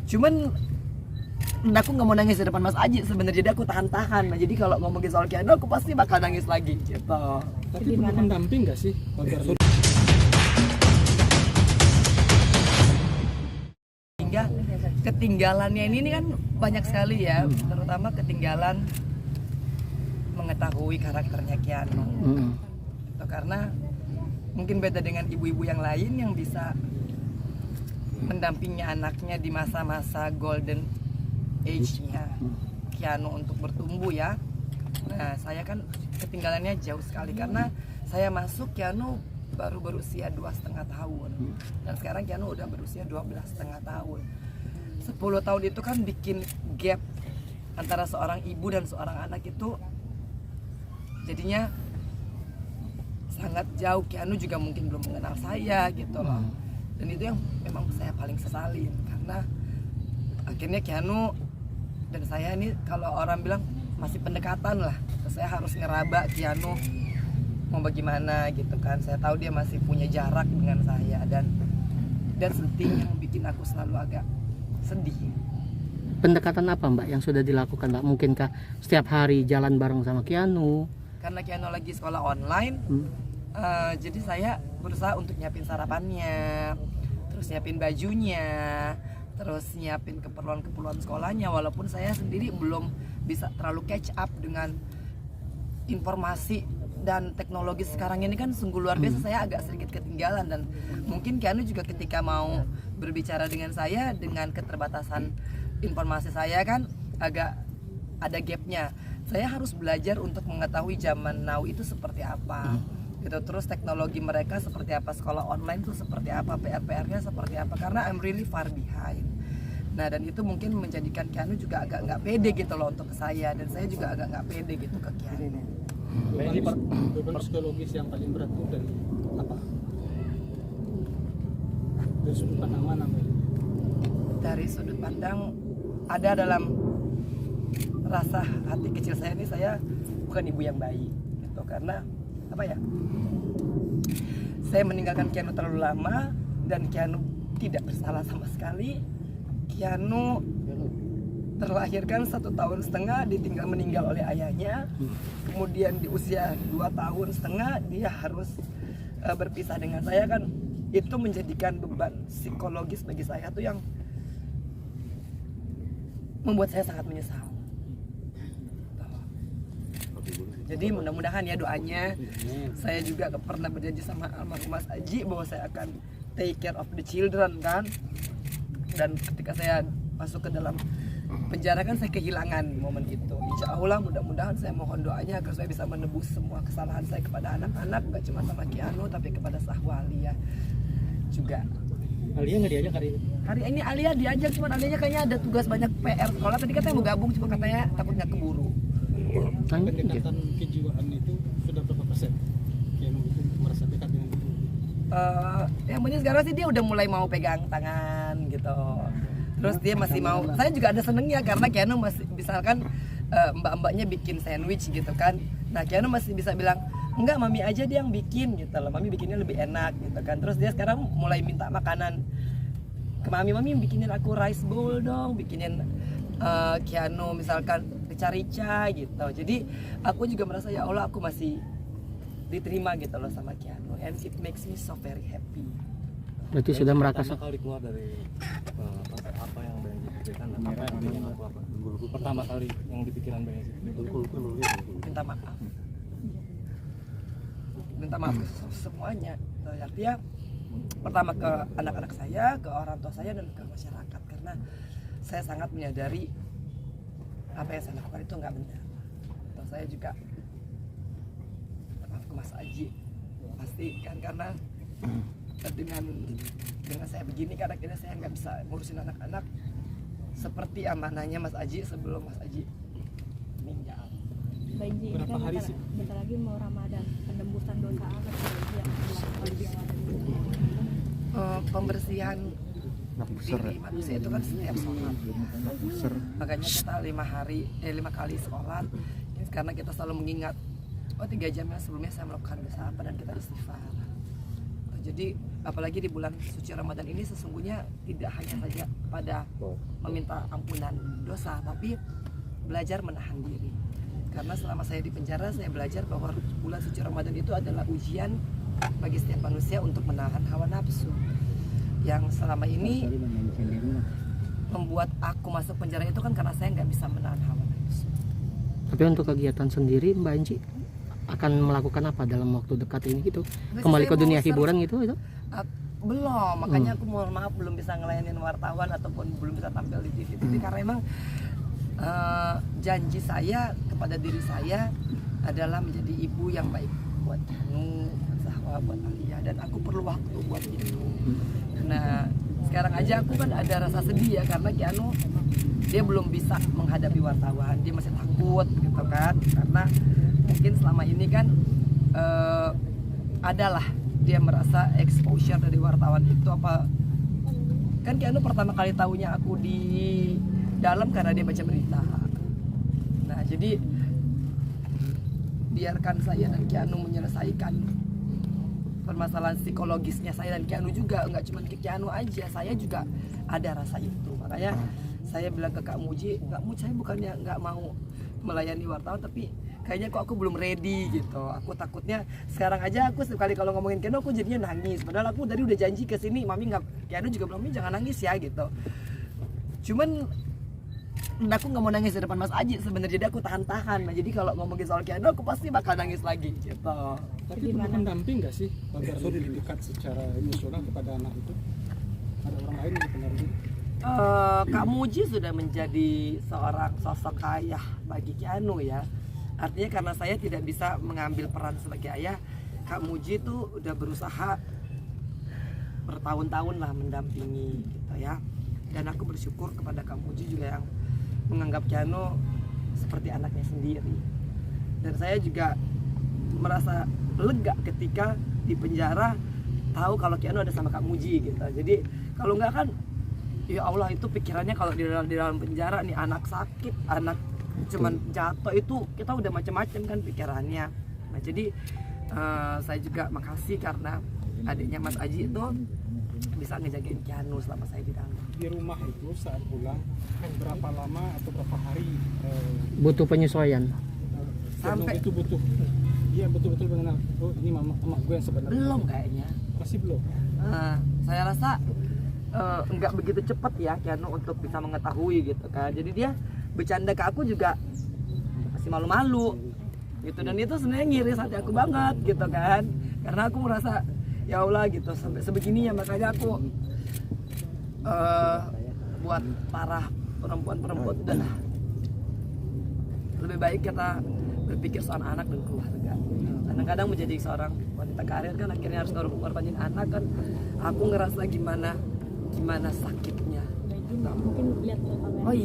Cuman aku nggak mau nangis di depan Mas Aji sebenarnya, jadi aku tahan-tahan. Nah, jadi kalau ngomongin soal Keanu aku pasti bakal nangis lagi gitu. Tapi perlu pendamping nggak sih? Hingga ketinggalannya ini kan banyak sekali ya, terutama ketinggalan mengetahui karakternya Keanu. Itu karena mungkin beda dengan ibu-ibu yang lain yang bisa mendampingi anaknya di masa-masa golden age-nya Keanu untuk bertumbuh ya. Nah, saya kan ketinggalannya jauh sekali karena saya masuk Keanu baru berusia 2,5 tahun. Dan sekarang Keanu udah berusia 12,5 tahun. 10 tahun itu kan bikin gap antara seorang ibu dan seorang anak itu jadinya sangat jauh. Keanu juga mungkin belum mengenal saya gitu loh. Dan itu yang memang saya paling sesalin karena akhirnya Keanu dan saya ini kalau orang bilang masih pendekatan lah. Saya harus ngeraba Keanu mau bagaimana gitu kan. Saya tahu dia masih punya jarak dengan saya dan sedih yang bikin aku selalu agak sedih. Pendekatan apa Mbak yang sudah dilakukan Mbak? Mungkinkah setiap hari jalan bareng sama Keanu? Karena Keanu lagi sekolah online, jadi saya berusaha untuk nyiapin sarapannya, terus nyiapin bajunya, terus nyiapin keperluan-keperluan sekolahnya. Walaupun saya sendiri belum bisa terlalu catch up dengan informasi dan teknologi sekarang ini kan sungguh luar biasa. Saya agak sedikit ketinggalan dan mungkin Keanu juga ketika mau berbicara dengan saya dengan keterbatasan informasi saya kan agak ada gapnya. Saya harus belajar untuk mengetahui zaman now itu seperti apa gitu, terus teknologi mereka seperti apa, sekolah online itu seperti apa, PR-nya seperti apa, karena I'm really far behind. Nah, dan itu mungkin menjadikan Keanu juga agak nggak pede gitu loh untuk ke saya, dan saya juga agak nggak pede gitu ke Keanu. Beban psikologis yang paling berat itu dari apa? Dari sudut pandang mana Mbak? Dari sudut pandang ada dalam rasa hati kecil saya ini, saya bukan ibu yang baik gitu, karena apa ya, saya meninggalkan Keanu terlalu lama dan Keanu tidak bersalah sama sekali. Keanu terlahirkan 1,5 tahun ditinggal meninggal oleh ayahnya, kemudian di usia 2,5 tahun dia harus berpisah dengan saya kan. Itu menjadikan beban psikologis bagi saya tuh yang membuat saya sangat menyesal. Jadi mudah-mudahan ya doanya, saya juga pernah berjanji sama almarhum Mas Aji bahwa saya akan take care of the children kan. Dan ketika saya masuk ke dalam penjara kan saya kehilangan momen itu. Insya Allah mudah-mudahan saya mohon doanya agar saya bisa menebus semua kesalahan saya kepada anak-anak, gak cuma sama Keanu tapi kepada Sahwalia juga. Alia nggak diajak hari ini? Hari ini Alia diajak, cuman Alianya kayaknya ada tugas banyak PR sekolah. Tadi katanya mau gabung, cuma katanya takut nggak keburu. Pendekatan kejiwaan itu sudah berapa persen? Keanu itu merasa dekat dengan ibu? Yang penting sekarang sih dia udah mulai mau pegang tangan gitu. Terus dia masih mau, saya juga ada senengnya karena Keanu masih, misalkan mbak-mbaknya bikin sandwich gitu kan. Nah Keanu masih bisa bilang, enggak mami aja dia yang bikin gitu loh, mami bikinnya lebih enak gitu kan. Terus dia sekarang mulai minta makanan ke mami bikinin aku rice bowl dong, bikinin Keanu misalkan rica-rica gitu. Jadi aku juga merasa ya Allah aku masih diterima gitu loh sama Keanu, and it makes me so very happy. Berarti sudah merasa pertama kali keluar dari apa yang Bang Ezi pikirkan, apa yang ingin aku apa? Pertama kali yang dipikiran Bang Ezi. Minta maaf ke semuanya. Artinya pertama ke anak-anak saya, ke orang tua saya, dan ke masyarakat, karena saya sangat menyadari apa yang saya lakukan itu nggak benar. Dan saya juga maaf ke Mas Aji pasti kan, karena dengan saya begini kan akhirnya saya nggak bisa ngurusin anak-anak seperti amanahnya Mas Aji sebelum Mas Aji meninggal. Mbak Iji, ini kan bentar lagi mau Ramadan, penembusan dosa apa sih yang dilakukan di Ramadan? Pembersihan diri manusia itu kan setiap sholat. Makanya kita 5 kali sholat, karena kita selalu mengingat 3 jam sebelumnya saya melakukan dosa apa, dan kita istighfar. Jadi apalagi di bulan suci Ramadan ini sesungguhnya tidak hanya saja pada meminta ampunan dosa, tapi belajar menahan diri. Karena selama saya di penjara, saya belajar bahwa bulan suci Ramadan itu adalah ujian bagi setiap manusia untuk menahan hawa nafsu. Yang selama ini membuat aku masuk penjara itu kan karena saya nggak bisa menahan hawa nafsu. Tapi untuk kegiatan sendiri Mbak Enci akan melakukan apa dalam waktu dekat ini gitu? Kembali Saya ke mau dunia hiburan gitu itu? Belum, makanya aku mohon maaf belum bisa ngelayanin wartawan ataupun belum bisa tampil di TV karena emang janji saya kepada diri saya adalah menjadi ibu yang baik buat Kianu, buat Zahwa, buat Alia, dan aku perlu waktu buat itu. Nah sekarang aja aku kan ada rasa sedih ya karena Kianu dia belum bisa menghadapi wartawan, dia masih takut gitu kan, karena mungkin selama ini kan adalah dia merasa exposure dari wartawan itu apa kan. Kianu pertama kali tahunya aku di dalam karena dia baca berita. Nah jadi biarkan saya dan Kianu menyelesaikan permasalahan psikologisnya saya dan Kianu juga, nggak cuma ke Kianu aja, saya juga ada rasa itu. Makanya saya bilang ke Kak Muji, Kak Muji saya bukannya nggak mau melayani wartawan, tapi kayaknya kok aku belum ready gitu. Aku takutnya sekarang aja aku sekali kalau ngomongin Kianu aku jadinya nangis. Padahal aku tadi udah janji ke sini, Mami nggak, Kianu juga belum, Mami jangan nangis ya gitu. Cuman aku nggak mau nangis di depan Mas Aji sebenarnya, jadi aku tahan-tahan. Nah jadi kalau ngomongin soal Kianu aku pasti bakal nangis lagi gitu. Tapi perlu pendamping nggak sih agar lebih dekat secara emosional kepada anak itu? Ada orang lain yang pendamping? Kak Muji sudah menjadi seorang sosok ayah bagi Kianu ya. Artinya karena saya tidak bisa mengambil peran sebagai ayah, Kak Muji itu udah berusaha bertahun-tahun lah mendampingi gitu ya. Dan aku bersyukur kepada Kak Muji juga yang menganggap Kianu seperti anaknya sendiri. Dan saya juga merasa lega ketika di penjara tahu kalau Kianu ada sama Kak Muji gitu. Jadi kalau enggak kan ya Allah, itu pikirannya kalau di dalam penjara nih anak sakit, anak cuman jatuh, itu kita udah macam-macam kan pikirannya. Nah jadi saya juga makasih karena adiknya Mas Aji itu bisa ngejagain Kianu selama saya di dalam. Di rumah itu saat pulang berapa lama atau berapa hari Butuh penyesuaian. Sampai itu butuh, iya betul-betul mengenal, oh ini mama gue yang sebenarnya. belum kayaknya. Masih belum. Saya rasa nggak begitu cepat ya Kianu untuk bisa mengetahui gitu kan. Jadi dia bercanda ke aku juga masih malu-malu gitu, dan itu sebenarnya ngiris hati aku banget gitu kan, karena aku merasa ya Allah gitu sampai sebegininya. Makanya aku buat para perempuan-perempuan udah lebih baik kita berpikir soal anak dan keluarga. Kadang-kadang menjadi seorang wanita karir kan akhirnya harus ngorbanin anak kan. Aku ngerasa gimana sakitnya. mungkin lihat ke kamera. Oh iya.